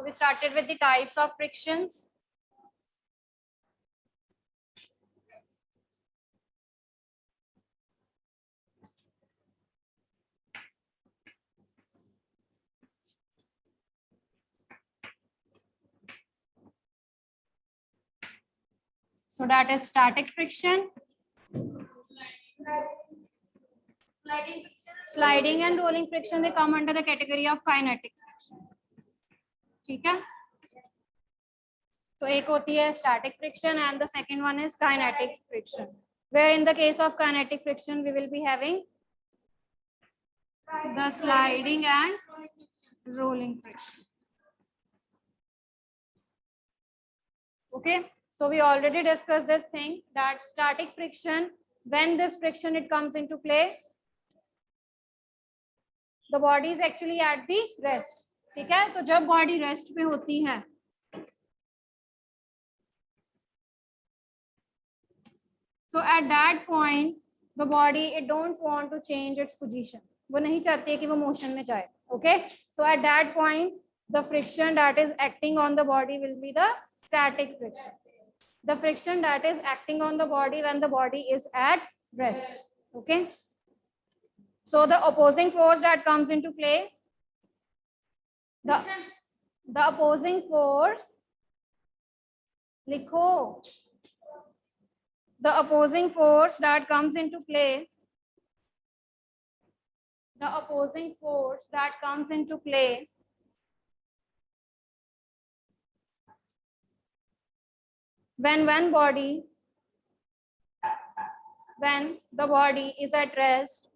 we started with the types of frictions. So that is static friction. Sliding and rolling friction, they come under the category of kinetic friction. ठीक है, तो एक होती है static friction and the second one is kinetic friction, where in the case of kinetic friction we will be having the sliding and rolling friction. Okay, so we already discussed this thing that static friction, when this friction it comes into play, the body is actually at the rest. ठीक है, तो जब body rest पे होती है so at that point the body it don't want to change its position, वो नहीं चाहती है कि वो मोशन में जाए. Okay, so at that point the friction that is acting on the body will be the static friction, the friction that is acting on the body when the body is at rest. Okay, so the opposing force that comes into play, the opposing force, likho, the opposing force that comes into play, the opposing force that comes into play when the body is at rest,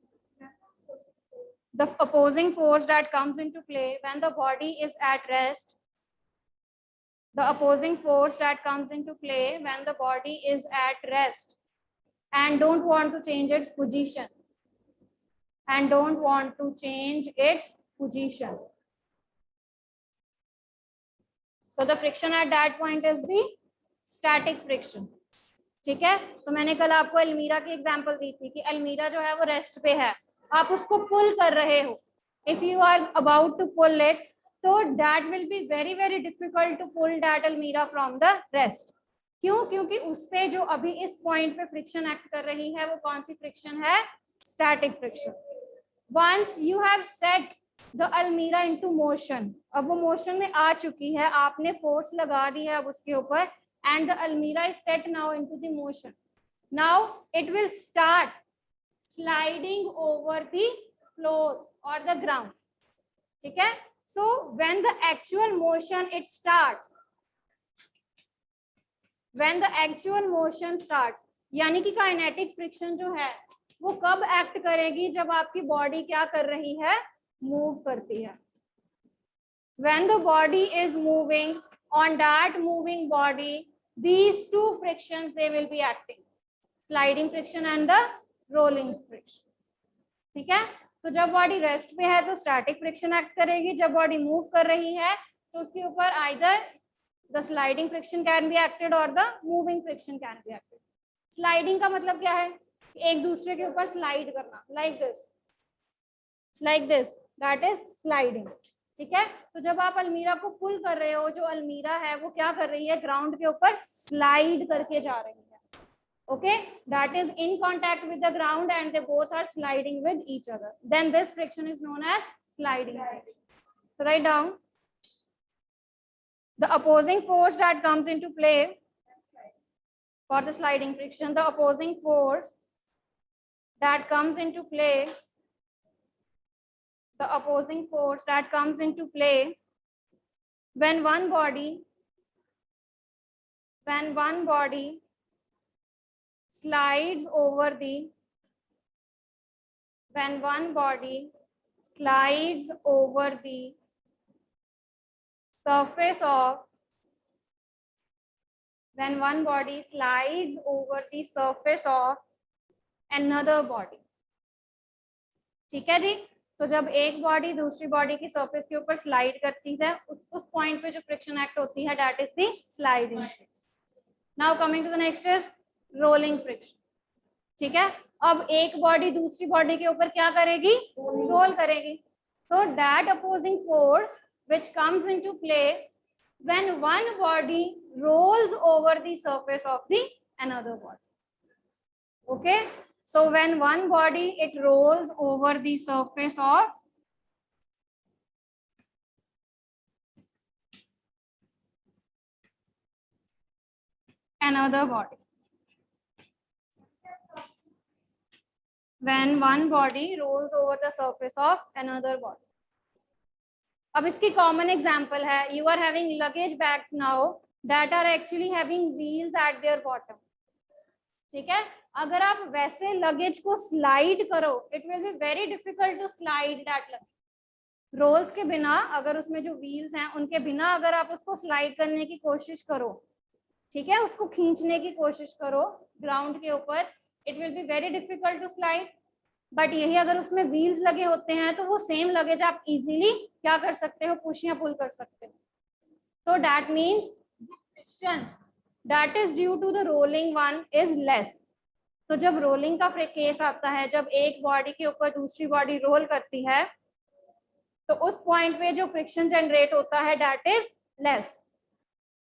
the opposing force that comes into play when the body is at rest, the opposing force that comes into play when the body is at rest and don't want to change its position, and don't want to change its position. So the friction at that point is the static friction. ठीक है, तो मैंने कल आपको अलमीरा की example दी थी कि अलमीरा जो है वो रेस्ट पे है, आप उसको पुल कर रहे हो. If you are about to pull it, so that will be very very difficult to pull that almirah from the rest. क्यों? क्योंकि उस पे जो अभी इस पॉइंट पे फ्रिक्शन एक्ट कर रही है वो कौन सी फ्रिक्शन है? Static friction. Once you have set the almirah into motion, अब वो मोशन में आ चुकी है, आपने फोर्स लगा दी है अब उसके ऊपर, and the almirah is set now into the motion. Now it will start sliding over the floor or the ground. ठीक है, so when the actual motion it starts, when the actual motion starts, यानी कि kinetic friction जो है वो कब act करेगी? जब आपकी बॉडी क्या कर रही है? मूव करती है. When the body is moving, on that moving body, these two frictions they will be acting, sliding friction and the rolling friction. ठीक है, तो जब बॉडी रेस्ट पे है तो स्टैटिक फ्रिक्शन एक्ट करेगी, जब बॉडी मूव कर रही है तो उसके ऊपर either the sliding friction can be acted और the moving friction can be acted. Sliding का मतलब क्या है? एक दूसरे के ऊपर स्लाइड करना, like this, that is sliding. ठीक है, तो जब आप अलमीरा को पुल कर रहे हो, जो अलमीरा है वो क्या कर रही है? ग्राउंड के ऊपर स्लाइड करके जा रही है. Okay, that is in contact with the ground and they both are sliding with each other. Then this friction is known as sliding friction. So write down the opposing force that comes into play for the sliding friction. The opposing force that comes into play, the opposing force that comes into play when one body slides over the, when one body slides over the surface of, when one body slides over the surface of another body. ठीक है जी, तो जब एक body दूसरी body की surface के ऊपर slide करती है, उस पॉइंट पे जो फ्रिक्शन एक्ट होती है that is the sliding friction. Now coming to the next is rolling friction. ठीक है, अब एक बॉडी दूसरी बॉडी के ऊपर क्या करेगी? रोल करेगी. So that opposing force which comes into play when one body rolls over the surface of the another body. Okay, so when one body it rolls over the surface of another body, when one body rolls over the surface of another body. अब इसकी common example है, you are having luggage bags now that are actually having wheels at their bottom. ठीक है, अगर आप वैसे luggage को slide करो, it will be very difficult to slide that luggage. Rolls के बिना, अगर उसमें जो व्हील्स हैं उनके बिना अगर आप उसको स्लाइड करने की कोशिश करो, ठीक है, उसको खींचने की कोशिश करो ग्राउंड के ऊपर, it will be very difficult to slide. But यही अगर उसमें व्हील्स लगे होते हैं तो वो सेम लगेज आप इजीली क्या कर सकते हो, पुश या पुल कर सकते हो. तो that means friction that is due to the rolling one is less. तो जब रोलिंग का केस आता है, जब एक बॉडी के ऊपर दूसरी बॉडी रोल करती है, तो उस पॉइंट पे जो फ्रिक्शन जनरेट होता है that is less.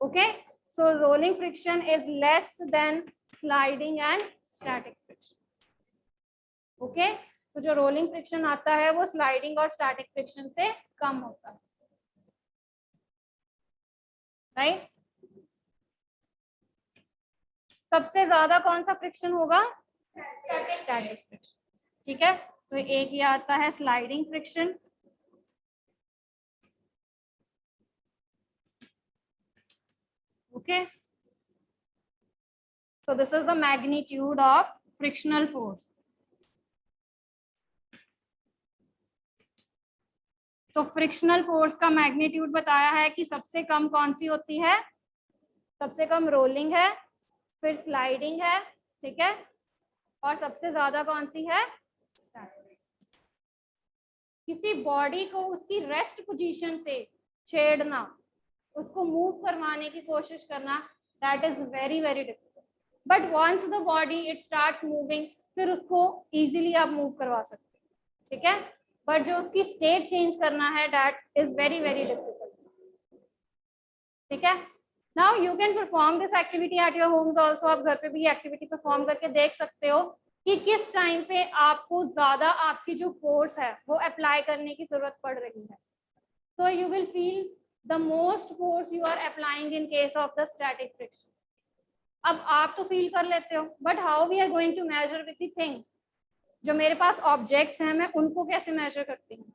Okay, so rolling friction is less than sliding and static friction. Okay, तो जो रोलिंग फ्रिक्शन आता है वो स्लाइडिंग और स्टैटिक फ्रिक्शन से कम होता है. राइट, सबसे ज्यादा कौन सा फ्रिक्शन होगा, स्टैटिक फ्रिक्शन. ठीक है, तो एक ये आता है sliding friction. Okay, so this is the magnitude of frictional force. तो फ्रिक्शनल फोर्स का मैग्नीट्यूड बताया है कि सबसे कम कौन सी होती है, सबसे कम रोलिंग है, फिर स्लाइडिंग है, ठीक है, और सबसे ज्यादा कौन सी है, स्टैटिक. किसी बॉडी को उसकी रेस्ट पोजीशन से छेड़ना, उसको मूव करवाने की कोशिश करना, that is very very difficult. But once the body it starts moving, फिर उसको इजीली आप मूव करवा सकते हैं. ठीक है, बट जो उसकी स्टेट चेंज करना है that is very very difficult. ठीक है, now you can perform this activity at your homes also. आप घर पे भी एक्टिविटी परफॉर्म करके देख सकते हो कि किस टाइम पे आपको ज्यादा आपकी जो फोर्स है वो अप्लाई करने की जरूरत पड़ रही है. तो you will feel the most force you are applying in case of the static friction. अब आप तो फील कर लेते हो, but how we are going to measure with the things. जो मेरे पास ऑब्जेक्ट्स हैं, मैं उनको कैसे मेजर करती हूँ.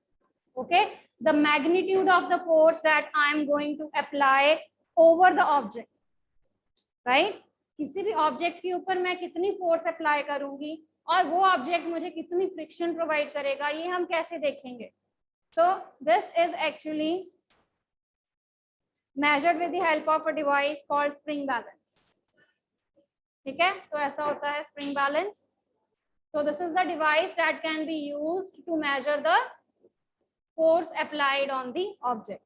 Okay, the magnitude of the force that I am going to apply over the object. Right, किसी भी ऑब्जेक्ट के ऊपर मैं कितनी फोर्स अप्लाई करूंगी और वो ऑब्जेक्ट मुझे कितनी फ्रिक्शन प्रोवाइड करेगा, ये हम कैसे देखेंगे. सो this is actually measured with the help of a device called spring balance. ठीक है, तो ऐसा होता है spring balance. So this is the device that can be used to measure the force applied on the object.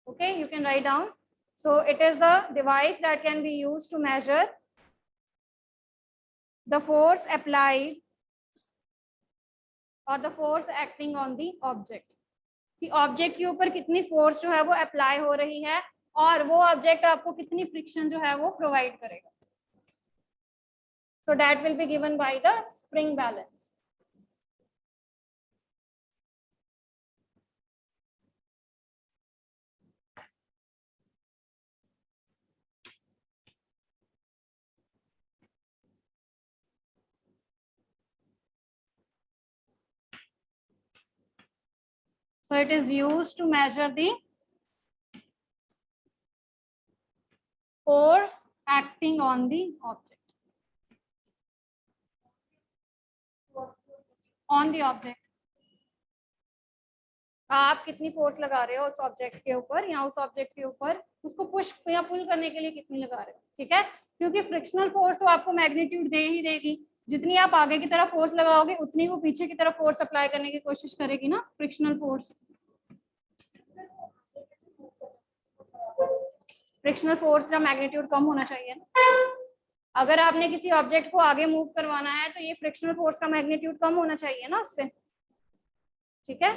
Okay, you can write down. So it is the device that can be used to measure the force applied or the force acting on the object. कि object के ऊपर कितनी force जो है वो apply हो रही है और वो ऑब्जेक्ट आपको कितनी फ्रिक्शन जो है वो प्रोवाइड करेगा. So that will be given by the spring balance. So it is used to measure the force acting on the object. On the object. आप कितनी फोर्स लगा रहे हो उस ऑब्जेक्ट के ऊपर या उस ऑब्जेक्ट के ऊपर, उसको पुश या पुल करने के लिए कितनी लगा रहे हो. ठीक है, क्योंकि फ्रिक्शनल फोर्स तो आपको मैग्नीट्यूड दे ही देगी. जितनी आप आगे की तरफ फोर्स लगाओगे उतनी वो पीछे की तरफ फोर्स अप्लाई करने की कोशिश करेगी ना, फ्रिक्शनल फोर्स. फ्रिक्शनल फोर्स का मैग्नीट्यूड कम होना चाहिए ना. अगर आपने किसी ऑब्जेक्ट को आगे मूव करवाना है तो ये फ्रिक्शनल फोर्स का मैग्नीट्यूड कम होना चाहिए ना उससे. ठीक है,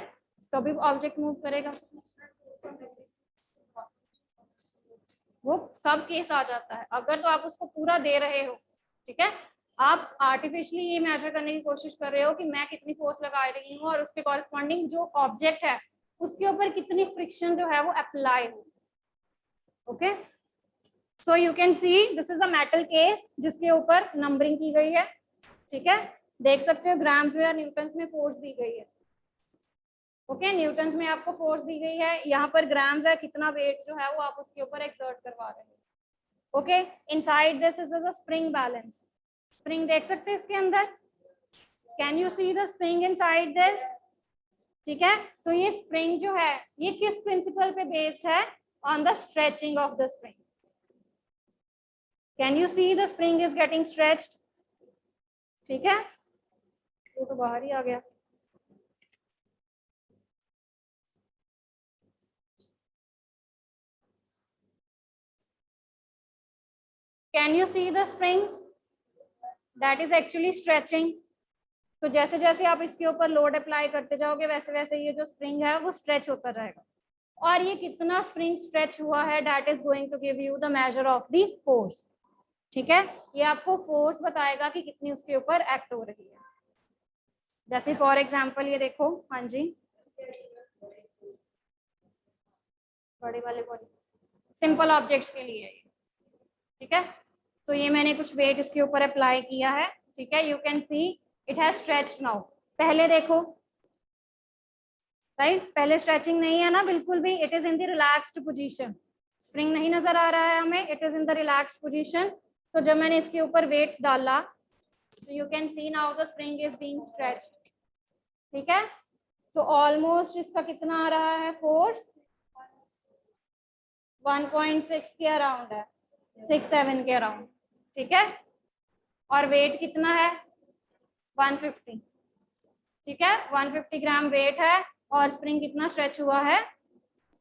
तभी ऑब्जेक्ट मूव करेगा. वो सब केस आ जाता है। अगर तो आप उसको पूरा दे रहे हो, ठीक है, आप आर्टिफिशियली ये मेजर करने की कोशिश कर रहे हो कि मैं कितनी फोर्स लगा रही हूँ और उसके कॉरेस्पॉन्डिंग जो ऑब्जेक्ट है उसके ऊपर कितनी फ्रिक्शन जो है वो अप्लाई हो। Okay, so you can see this is a metal case जिसके ऊपर नंबरिंग की गई है, ठीक है, देख सकते हो ग्राम्स में और न्यूटन्स में फोर्स दी गई है। ओके, न्यूटन्स में आपको फोर्स दी गई है, यहाँ पर ग्राम्स है, कितना वेट जो है वो आप उसके ऊपर एक्सर्ट करवा रहे हो। Okay, inside this is a spring balance, spring देख सकते हैं इसके अंदर, can you see the spring inside this, ठीक है। तो ये स्प्रिंग जो है ये किस प्रिंसिपल पे बेस्ड है, on the stretching of the spring. Can you see the spring is getting stretched, ठीक है, ये तो बाहर ही आ गया। Can you see the spring that is actually stretching. तो जैसे जैसे आप इसके ऊपर लोड अप्लाई करते जाओगे वैसे वैसे ये जो स्प्रिंग है वो स्ट्रेच होता जाएगा, और ये कितना स्प्रिंग स्ट्रेच हुआ है that is going to give you the measure of the force, ठीक है। ये आपको फोर्स बताएगा कि कितनी उसके ऊपर एक्ट हो रही है। जैसे फॉर एग्जांपल ये देखो, हाँ जी, बड़े वाले बॉडी सिंपल ऑब्जेक्ट्स के लिए, ठीक है। तो ये मैंने कुछ वेट इसके ऊपर अप्लाई किया है, ठीक है, you can see it has stretched now. पहले देखो, राइट, पहले स्ट्रेचिंग नहीं है ना बिल्कुल भी, it is in the relaxed position, spring नहीं नजर आ रहा है हमें, it is in the relaxed position. तो जब मैंने इसके ऊपर वेट डाला तो you can see now the spring is being stretched, ठीक है। तो ऑलमोस्ट इसका कितना आ रहा है फोर्स, 1.6 के अराउंड है, 6-7 के अराउंड, ठीक है, और वेट कितना है 150, ठीक है, 150 ग्राम वेट है और स्प्रिंग कितना स्ट्रेच हुआ है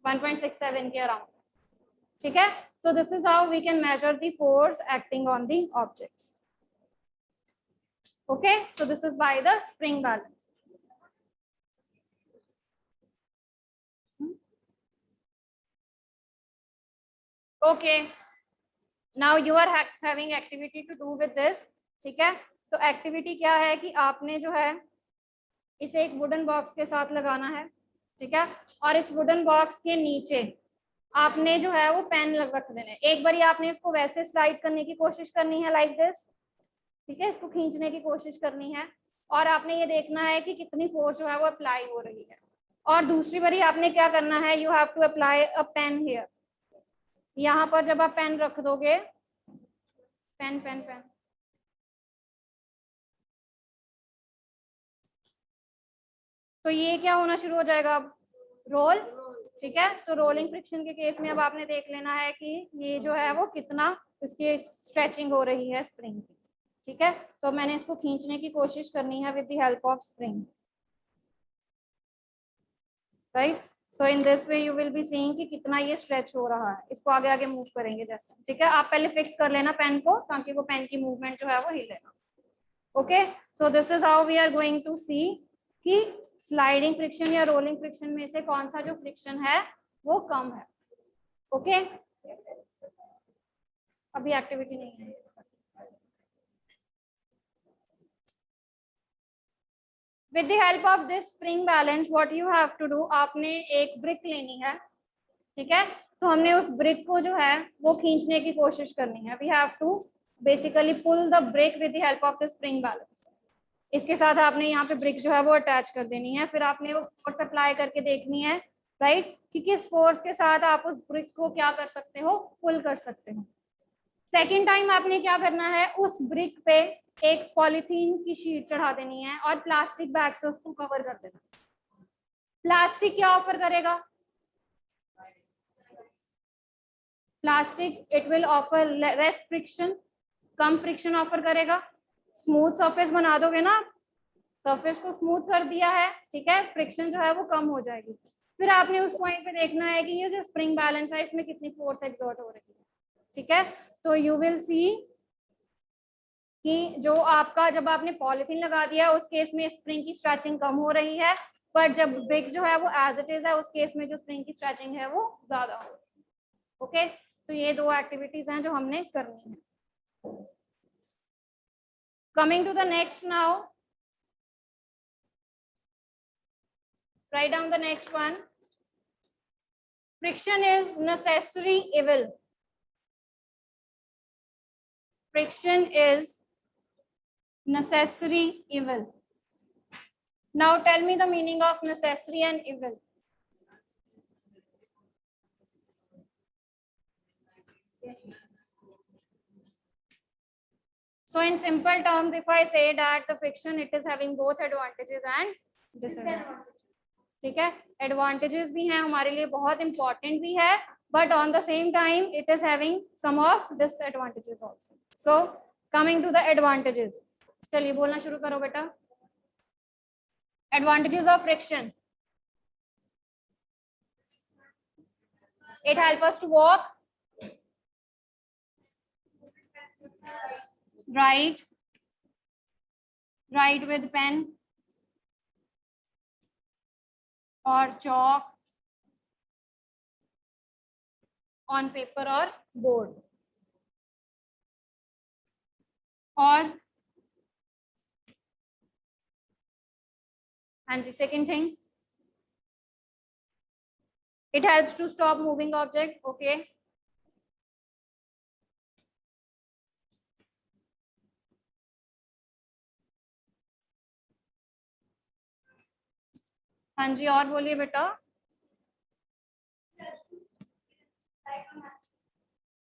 1.67 के अराउंड, ठीक है। So this is how we can measure the force acting on the objects. Okay, so this is by the spring balance. Okay, now you are having activity to do with this, ठीक है। तो activity क्या है कि आपने जो है इसे एक वुडन बॉक्स के साथ लगाना है, ठीक है, और इस वुडन बॉक्स के नीचे आपने जो है वो पेन रख देना है। एक बार आपने इसको वैसे स्लाइड करने की कोशिश करनी है लाइक दिस, ठीक है, इसको खींचने की कोशिश करनी है और आपने ये देखना है कि कितनी फोर्स जो है वो अप्लाई हो रही है। और दूसरी बारी आपने क्या करना है, you have to apply a pen here, यहाँ पर जब आप पेन रख दोगे, पेन पेन पेन, तो ये क्या होना शुरू हो जाएगा अब, रोल, ठीक है। तो रोलिंग फ्रिक्शन के केस में अब आपने देख लेना है कि ये जो है वो कितना इसकी स्ट्रेचिंग हो रही है स्प्रिंग की, ठीक है। तो मैंने इसको खींचने की कोशिश करनी है with the help of spring, right. So in this way you will be seeing कि कितना ये स्ट्रेच हो रहा है। इसको आगे आगे मूव करेंगे जैसे, ठीक है। आप पहले फिक्स कर लेना पेन को ताकि वो पेन की मूवमेंट जो है वो हिलेगा। Okay, so this is how we are going to see कि स्लाइडिंग फ्रिक्शन या रोलिंग फ्रिक्शन में से कौन सा जो फ्रिक्शन है वो कम है। ओके, अभी एक्टिविटी नहीं है। With the help of this spring balance what you have to do, आपने एक ब्रिक लेनी है, ठीक है। तो हमने उस ब्रिक को जो है वो खींचने की कोशिश करनी है। We have to basically pull the brick with the help of the spring balance. इसके साथ आपने यहाँ पे ब्रिक जो है वो अटैच कर देनी है, फिर आपने वो फोर्स अप्लाई करके देखनी है, राइट, कि किस फोर्स के साथ आप उस ब्रिक को क्या कर सकते हो, पुल कर सकते हो। सेकेंड टाइम आपने क्या करना है, उस ब्रिक पे एक पॉलीथीन की शीट चढ़ा देनी है और प्लास्टिक बैग से उसको कवर कर देना। प्लास्टिक क्या ऑफर करेगा, plastic it will offer less friction, come friction offer करेगा। स्मूथ सरफेस बना दोगे ना, सरफेस को स्मूथ कर दिया है, ठीक है, फ्रिक्शन जो है वो कम हो जाएगी। फिर आपने उस पॉइंट पे देखना है कि ये जो स्प्रिंग बैलेंस है इसमें कितनी फोर्स एक्सर्ट हो रही है, ठीक है। तो यू विल सी कि जो आपका जब आपने पॉलिथीन लगा दिया उस केस में स्प्रिंग की स्ट्रेचिंग कम हो रही है, पर जब ब्रिक जो है वो एज इट इज है उस केस में जो स्प्रिंग की स्ट्रेचिंग है वो ज्यादा हो रही है। ओके, तो ये दो एक्टिविटीज हैं जो हमने करनी है। Coming to the next now, write down the next one. Friction is necessary evil. Friction is necessary evil. Now tell me the meaning of necessary and evil. So in simple terms, if I say that the friction, it is having both advantages and disadvantages. ठीक है, advantages भी हैं हमारे लिए, बहुत important भी है, but on the same time it is having some of disadvantages also. So coming to the advantages, चलिए बोलना शुरू करो बेटा. Advantages of friction. It help us to walk, write with pen or chalk on paper or board. और हाँ जी, second thing, it helps to stop moving object. Okay. हाँ जी, और बोलिए बेटा.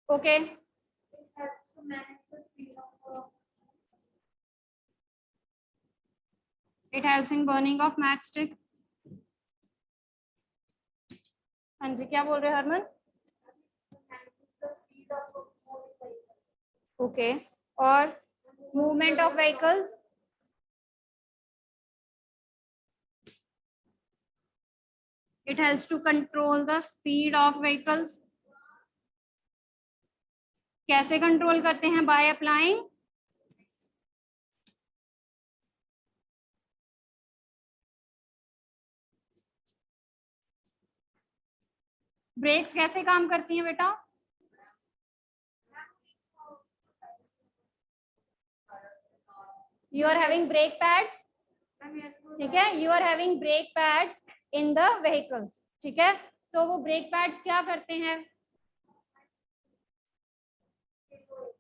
Okay. It helps in burning of matchstick. हाँ जी, क्या बोल रहे हैं हरमन? ओके. और movement of vehicles. It helps to control the speed of vehicles. कैसे कंट्रोल करते हैं? By applying brakes. कैसे काम करती हैं बेटा? You are having brake pads. ठीक है, you are having brake pads in the vehicles. ठीक है, तो वो ब्रेक पैड्स क्या करते हैं?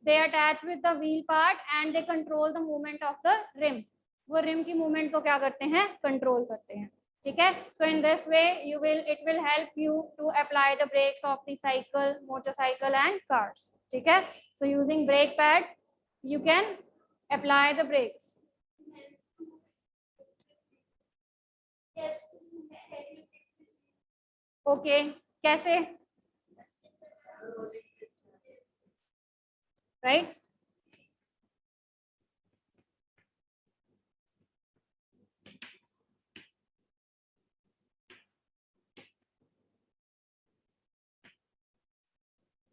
They attach with the wheel part and they control the movement of the rim. वो रिम की मूवमेंट को क्या करते हैं? कंट्रोल करते हैं. ठीक है, so in this way it will help you to apply the brakes of the cycle, motorcycle and cars. ठीक है, so using brake pad you can apply the brakes. Okay. कैसे? Right.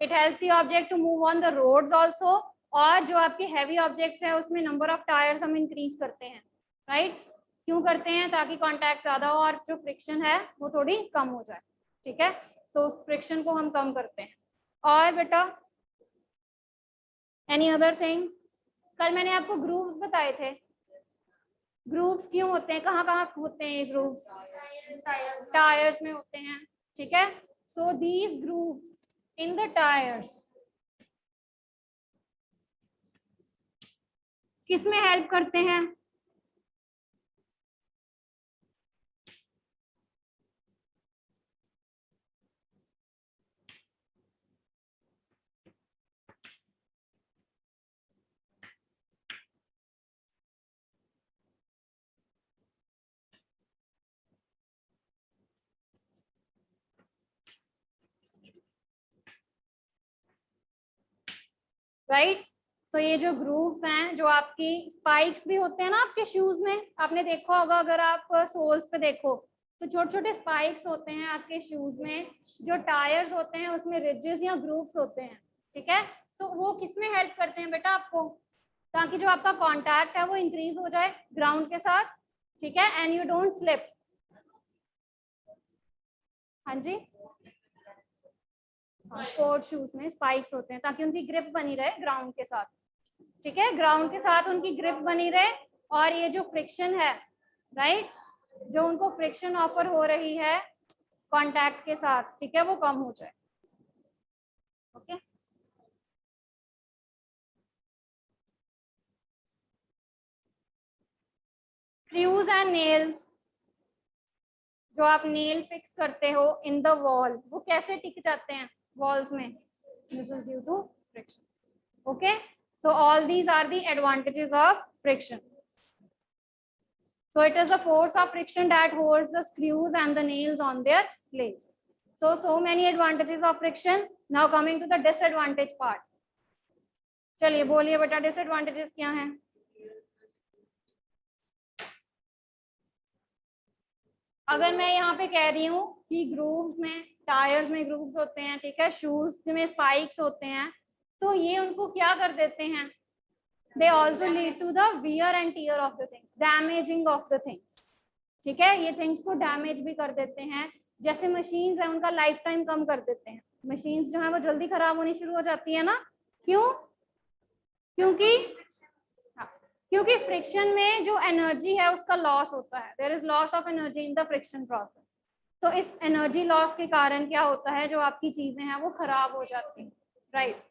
It helps the object to move on the roads also. और जो आपके heavy objects हैं उसमें number of tyres हम increase करते हैं. राइट. क्यों करते हैं? ताकि कांटेक्ट ज्यादा हो और जो फ्रिक्शन है वो थोड़ी कम हो जाए. ठीक है, तो उस फ्रिक्शन को हम कम करते हैं. और बेटा एनी अदर थिंग? कल मैंने आपको ग्रूव्स बताए थे. ग्रूव्स क्यों होते हैं? कहाँ कहाँ होते हैं ये ग्रूव्स? टायर्स में होते हैं. ठीक है, so these grooves in the tyres किस में हेल्प करते हैं? राइट. तो ये जो ग्रूव्स हैं, जो आपकी स्पाइक्स भी होते हैं ना आपके शूज में, आपने देखा होगा अगर आप सोल्स पे देखो तो छोटे छोटे स्पाइक्स होते हैं आपके शूज में. जो टायर्स होते हैं उसमें रिजेस या ग्रूव्स होते हैं. ठीक है, तो वो किस में हेल्प करते हैं बेटा आपको? ताकि जो आपका कांटेक्ट है वो इंक्रीज हो जाए ग्राउंड के साथ. ठीक है, एंड यू डोंट स्लिप. हाँ जी, स्पोर्ट शूज में स्पाइक्स होते हैं ताकि उनकी ग्रिप बनी रहे ग्राउंड के साथ, ठीक है, ग्राउंड के साथ उनकी ग्रिप बनी रहे और ये जो फ्रिक्शन है, राइट, जो उनको फ्रिक्शन ऑफर हो रही है कांटेक्ट के साथ, ठीक है, वो कम हो जाए। ओके, स्क्रूज एंड नेल्स, जो आप नेल फिक्स करते हो इन द वॉल, वो कैसे टिक जाते हैं वॉल्स में? This is due to friction. Okay, so all these are the advantages of friction. So it is the force of friction that holds the screws and the nails on their place. So many advantages of friction. Now coming to the disadvantage part. चलिए बोलिए बेटा disadvantages क्या हैं? अगर मैं यहाँ पे कह रही हूँ कि ग्रूव्स में, टायर्स में ग्रूव्स होते हैं, ठीक है, शूज में स्पाइक्स होते हैं, तो ये उनको क्या कर देते हैं? They also lead to the wear and tear of the things, damaging of the things, ठीक है, ये थिंग्स को डैमेज भी कर देते हैं। जैसे मशीन्स है, उनका लाइफ टाइम कम कर देते हैं, मशीन्स जो है वो जल्दी खराब होनी शुरू हो जाती है ना, क्यों? क्योंकि फ्रिक्शन में जो एनर्जी है उसका लॉस होता है, there is loss of energy in the friction process. तो इस एनर्जी लॉस के कारण क्या होता है, जो आपकी चीजें हैं वो खराब हो जाती हैं, राइट।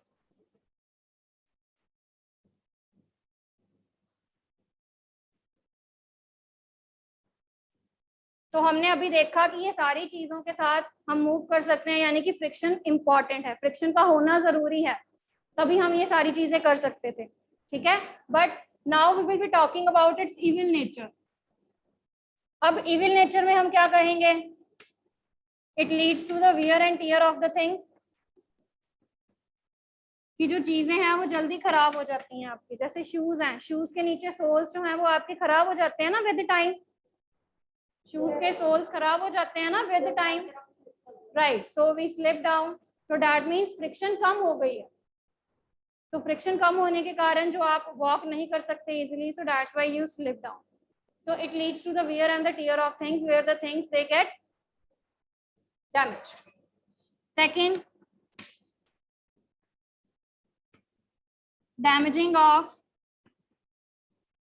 तो हमने अभी देखा कि ये सारी चीजों के साथ हम मूव कर सकते हैं, यानी कि फ्रिक्शन इंपॉर्टेंट है, फ्रिक्शन का होना जरूरी है, तभी हम ये सारी चीजें कर सकते थे, ठीक है। But now we will be talking about its evil nature. अब इविल नेचर में हम क्या कहेंगे? It leads to the wear and tear of the things, कि जो चीजें हैं वो जल्दी खराब हो जाती हैं आपकी। जैसे शूज हैं, शूज के नीचे सोल्स जो हैं वो आपके खराब हो जाते हैं ना विद टाइम, शूज के सोल्स खराब हो जाते हैं ना with time, right. So we slip down, तो दैट मीन्स फ्रिक्शन कम हो गई है। तो फ्रिक्शन कम होने के कारण जो आप वॉक नहीं कर सकते easily, so that's why you slip down. So it leads to the wear and the tear of things, where the things they get damaged. Second, damaging of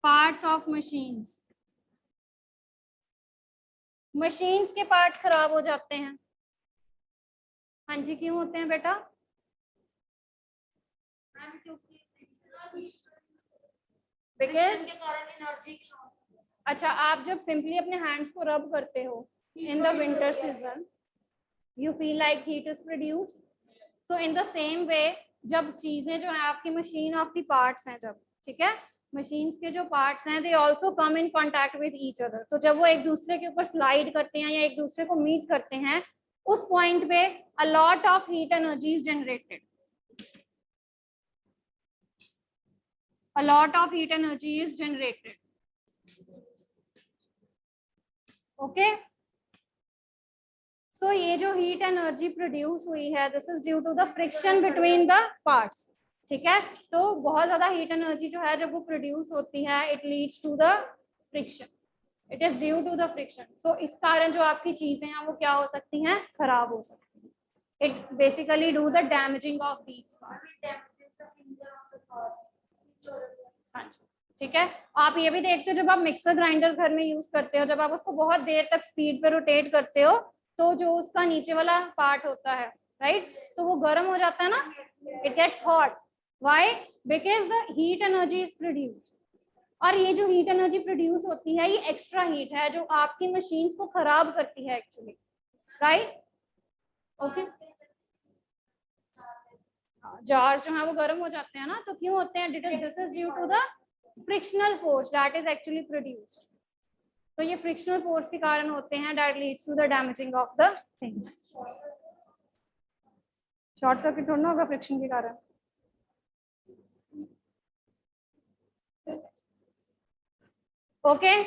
parts of machines. Machines के parts खराब हो जाते हैं। हाँ जी, क्यों होते हैं बेटा? बिकॉज अच्छा, आप जब सिंपली अपने हैंड्स को रब करते हो in the winter season, you feel like heat is produced. तो इन द सेम वे, जब चीजें जो है आपकी मशीन ऑफ द पार्ट्स हैं, जब, ठीक है, मशीन्स के जो पार्ट्स हैं, they also come in contact with each other. तो जब वो एक दूसरे के ऊपर स्लाइड करते हैं या एक दूसरे को मीट करते हैं, उस पॉइंट पे a lot of heat energy is generated, a lot of heat energy is generated. Okay, so ये जो heat energy produce हुई है, this is due to the friction between the parts, ठीक है। तो बहुत ज्यादा heat energy जो है जब वो produce होती है, it leads to the friction, it is due to the friction. So इस कारण जो आपकी चीजें हैं वो क्या हो सकती हैं? खराब हो सकती हैं। It basically do the damaging of these parts. हाँ जी, ठीक है। आप ये भी देखते हो, जब आप मिक्सर ग्राइंडर घर में यूज करते हो, जब आप उसको बहुत देर तक स्पीड पे रोटेट करते हो, तो जो उसका नीचे वाला पार्ट होता है, राइट, तो वो गर्म हो जाता है ना, it gets hot. Why? Because the heat energy is produced. और ये जो हीट एनर्जी प्रोड्यूस होती है, ये एक्स्ट्रा हीट है जो आपकी मशीन्स को खराब करती है एक्चुअली, राइट। ओके, जार्स जो है वो गर्म हो जाते हैं ना, तो क्यों होते हैं? This is due to the frictional force that is actually produced. तो ये फ्रिक्शनल फोर्स के कारण होते हैं, that leads to the damaging of the things. Short circuit थोड़ा ना होगा फ्रिक्शन के कारण। ओके,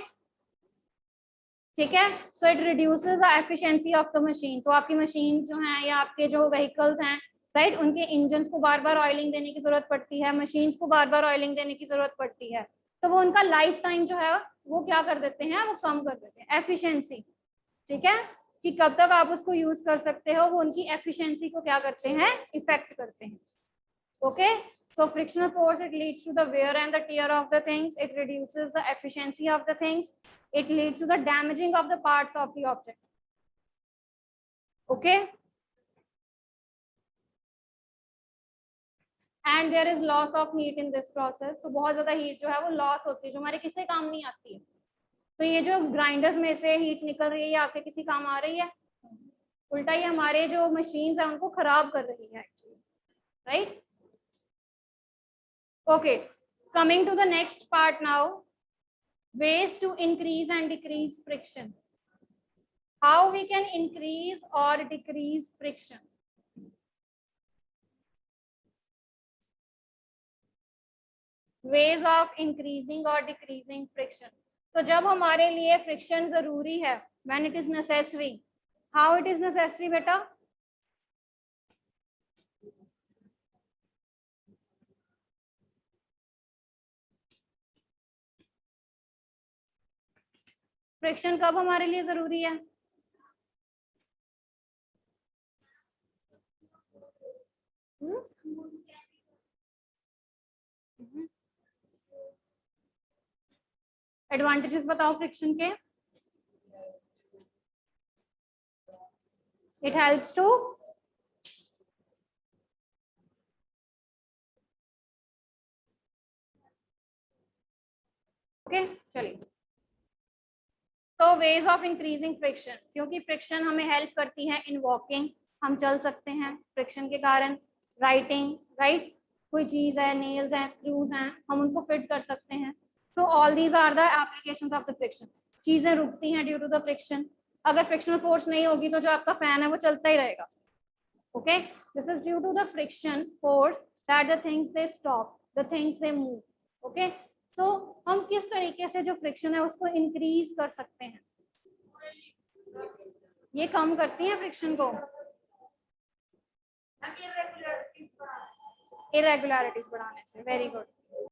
ठीक है। So it reduces the efficiency of the machine. तो आपकी मशीन जो है या आपके जो व्हीकल्स हैं, राइट, उनके इंजन को बार बार ऑयलिंग देने की जरूरत पड़ती है, मशीन्स को बार बार ऑयलिंग देने की जरूरत पड़ती है, तो वो उनका लाइफ टाइम जो है वो क्या कर देते हैं? वो कम कर देते हैं, एफिशिएंसी, ठीक है। कि कब तक आप उसको यूज कर सकते हो, वो उनकी एफिशिएंसी को क्या करते हैं, इफेक्ट करते हैं. Okay, so frictional force, it leads to the wear and the tear of the things, it reduces the efficiency of the things, it leads to the damaging of the parts of the object. Okay, and there is loss of heat in this process. तो बहुत ज्यादा heat जो है वो loss होती है, जो हमारे किसी काम नहीं आती है. तो ये जो ग्राइंडर्स में से हीट निकल रही है, ये आपके किसी काम आ रही है? उल्टा ये हमारे जो मशीन्स है उनको खराब कर रही है actually, right? Okay, coming to the next part now, ways to increase and decrease friction. How we can increase or decrease friction? Ways of increasing or decreasing friction. तो जब हमारे लिए friction जरूरी है, when it is necessary. How it is necessary बेटा? Friction कब हमारे लिए जरूरी है? एडवांटेजेस बताओ फ्रिक्शन के. इट हेल्प्स टू ओके, चलिए. तो वेज ऑफ इंक्रीजिंग फ्रिक्शन, क्योंकि फ्रिक्शन हमें हेल्प करती है इन वॉकिंग, हम चल सकते हैं फ्रिक्शन के कारण. राइटिंग, राइट, कोई चीज है, नेल्स हैं, स्क्रूज हैं, हम उनको फिट कर सकते हैं. So all these are the applications of the friction. चीजें रुकती हैं ड्यू टू द फ्रिक्शन. अगर फ्रिक्शनल फोर्स नहीं होगी तो जो आपका फैन है वो चलता ही रहेगा. Okay, this is due to the friction force that the things they stop, the things they move. Okay, तो हम किस तरीके से जो फ्रिक्शन है उसको इंक्रीज कर सकते हैं? ये कम करती है फ्रिक्शन को, इरेगुलरिटीज बढ़ाने से. Very good.